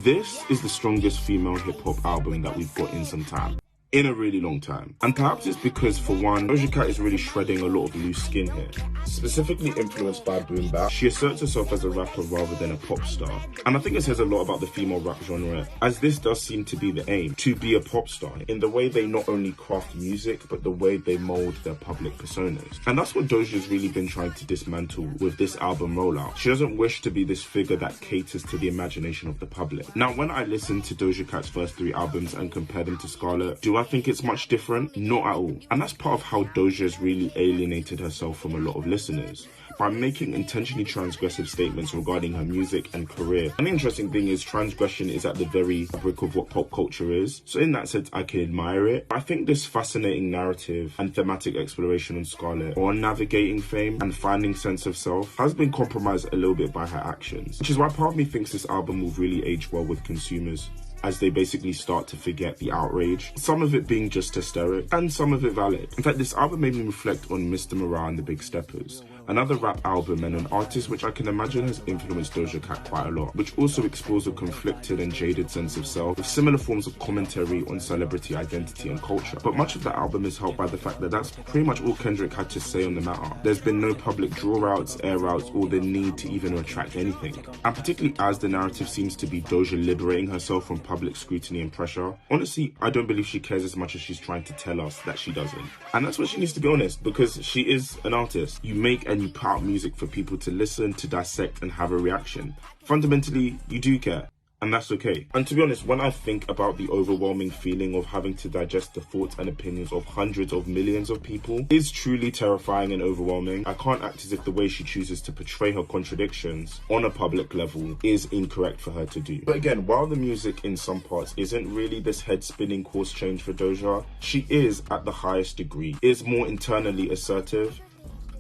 This is the strongest female hip-hop album that we've got in some time. In a really long time. And perhaps it's because, for one, Doja Cat is really shredding a lot of loose skin here. Specifically influenced by boom bap, she asserts herself as a rapper rather than a pop star. And I think it says a lot about the female rap genre, as this does seem to be the aim, to be a pop star, in the way they not only craft music, but the way they mold their public personas. And that's what Doja's really been trying to dismantle with this album rollout. She doesn't wish to be this figure that caters to the imagination of the public. Now, when I listen to Doja Cat's first 3 albums and compare them to Scarlet, do I think it's much different? Not at all. And that's part of how Doja has really alienated herself from a lot of listeners, by making intentionally transgressive statements regarding her music and career. An interesting thing is transgression is at the very fabric of what pop culture is. So in that sense, I can admire it. I think this fascinating narrative and thematic exploration on Scarlet, on navigating fame and finding sense of self, has been compromised a little bit by her actions. Which is why part of me thinks this album will really age well with consumers, as they basically start to forget the outrage, some of it being just hysteric, and some of it valid. In fact, this album made me reflect on Mr. Morale and the Big Steppers, another rap album and an artist which I can imagine has influenced Doja Cat quite a lot, which also explores a conflicted and jaded sense of self, with similar forms of commentary on celebrity identity and culture. But much of the album is helped by the fact that that's pretty much all Kendrick had to say on the matter. There's been no public draw outs, air outs, or the need to even retract anything. And particularly as the narrative seems to be Doja liberating herself from public scrutiny and pressure, honestly, I don't believe she cares as much as she's trying to tell us that she doesn't. And that's what she needs to be honest, because she is an artist. You make and you put out music for people to listen, to dissect, and have a reaction. Fundamentally, you do care. And that's okay. And to be honest, when I think about the overwhelming feeling of having to digest the thoughts and opinions of hundreds of millions of people, it is truly terrifying and overwhelming. I can't act as if the way she chooses to portray her contradictions on a public level is incorrect for her to do. But again, while the music in some parts isn't really this head-spinning course change for Doja, she is, at the highest degree, is more internally assertive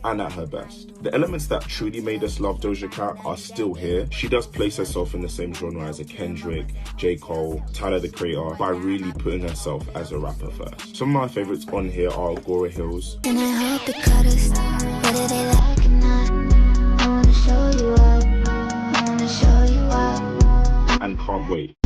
and at her best. The elements that truly made us love Doja Cat are still here. She does place herself in the same genre as a Kendrick, J. Cole, Tyler the Creator, by really putting herself as a rapper first. Some of my favorites on here are Agora Hills, And I hope the cutters, whether they like or not, I wanna show you up, I wanna show you up. and Can't Wait,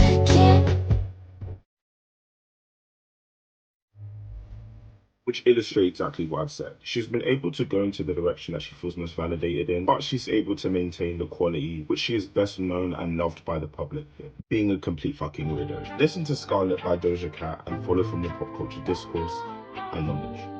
which illustrates exactly what I've said. She's been able to go into the direction that she feels most validated in, but she's able to maintain the quality which she is best known and loved by the public, being a complete fucking weirdo. Listen to Scarlet by Doja Cat and follow from the pop culture discourse and knowledge.